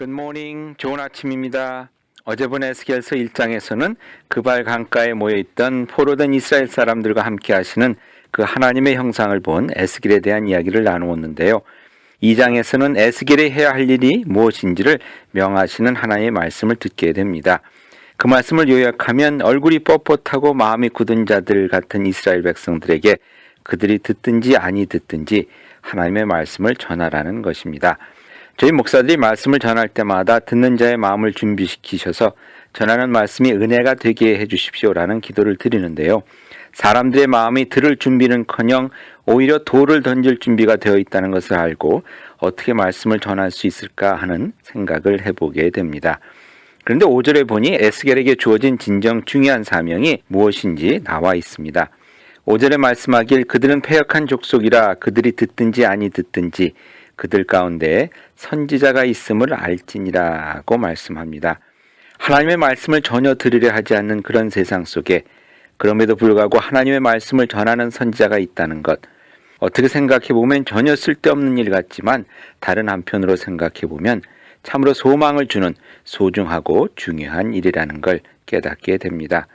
굿모닝, 좋은 아침입니다. 어제 본 에스겔서 1장에서는 그발 강가에 모여있던 포로된 이스라엘 사람들과 함께 하시는 그 하나님의 형상을 본 에스겔에 대한 이야기를 나누었는데요. 2장에서는 에스겔이 해야 할 일이 무엇인지를 명하시는 하나님의 말씀을 듣게 됩니다. 그 말씀을 요약하면 얼굴이 뻣뻣하고 마음이 굳은 자들 같은 이스라엘 백성들에게 그들이 듣든지 아니 듣든지 하나님의 말씀을 전하라는 것입니다. 저희 목사들이 말씀을 전할 때마다 듣는 자의 마음을 준비시키셔서 전하는 말씀이 은혜가 되게 해주십시오라는 기도를 드리는데요. 사람들의 마음이 들을 준비는커녕 오히려 돌을 던질 준비가 되어 있다는 것을 알고 어떻게 말씀을 전할 수 있을까 하는 생각을 해보게 됩니다. 그런데 5절에 보니 에스겔에게 주어진 진정 중요한 사명이 무엇인지 나와 있습니다. 5절에 말씀하길 그들은 패역한 족속이라 그들이 듣든지 아니 듣든지 그들 가운데 선지자가 있음을 알지니라고 말씀합니다. 하나님의 말씀을 전혀 들으려 하지 않는 그런 세상 속에 그럼에도 불구하고 하나님의 말씀을 전하는 선지자가 있다는 것, 어떻게 생각해보면 전혀 쓸데없는 일 같지만 다른 한편으로 생각해보면 참으로 소망을 주는 소중하고 중요한 일이라는 걸 깨닫게 됩니다.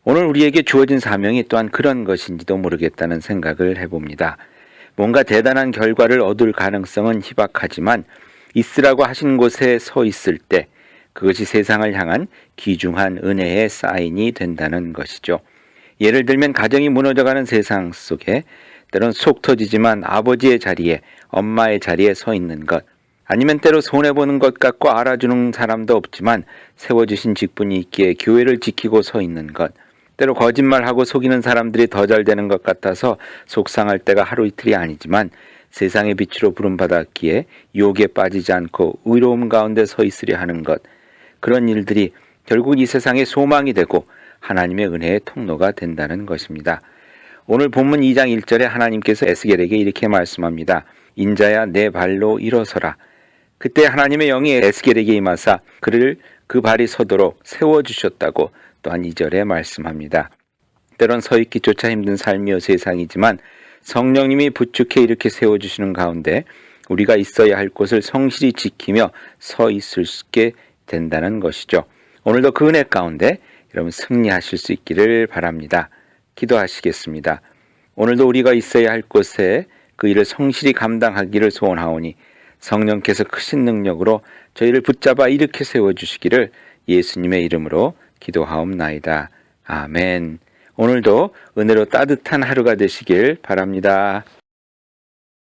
오늘 우리에게 주어진 사명이 또한 그런 것인지도 모르겠다는 생각을 해봅니다. 뭔가 대단한 결과를 얻을 가능성은 희박하지만 있으라고 하신 곳에 서 있을 때 그것이 세상을 향한 귀중한 은혜의 사인이 된다는 것이죠. 예를 들면 가정이 무너져가는 세상 속에 때론 속 터지지만 아버지의 자리에 엄마의 자리에 서 있는 것, 아니면 때로 손해보는 것 같고 알아주는 사람도 없지만 세워주신 직분이 있기에 교회를 지키고 서 있는 것, 때로 거짓말하고 속이는 사람들이 더 잘 되는 것 같아서 속상할 때가 하루 이틀이 아니지만 세상의 빛으로 부름받았기에 유혹에 빠지지 않고 의로움 가운데 서 있으려 하는 것, 그런 일들이 결국 이 세상의 소망이 되고 하나님의 은혜의 통로가 된다는 것입니다. 오늘 본문 2장 1절에 하나님께서 에스겔에게 이렇게 말씀합니다. 인자야 내 발로 일어서라. 그때 하나님의 영이 에스겔에게 임하사 그를 그 발이 서도록 세워주셨다고 또한 2절에 말씀합니다. 때론 서 있기조차 힘든 삶이여 세상이지만 성령님이 부축해 이렇게 세워주시는 가운데 우리가 있어야 할 곳을 성실히 지키며 서 있을 수 있게 된다는 것이죠. 오늘도 그 은혜 가운데 여러분 승리하실 수 있기를 바랍니다. 기도하시겠습니다. 오늘도 우리가 있어야 할 곳에 그 일을 성실히 감당하기를 소원하오니 성령께서 크신 능력으로 저희를 붙잡아 이렇게 세워주시기를 예수님의 이름으로 기도하옵나이다. 아멘. 오늘도 은혜로 따뜻한 하루가 되시길 바랍니다.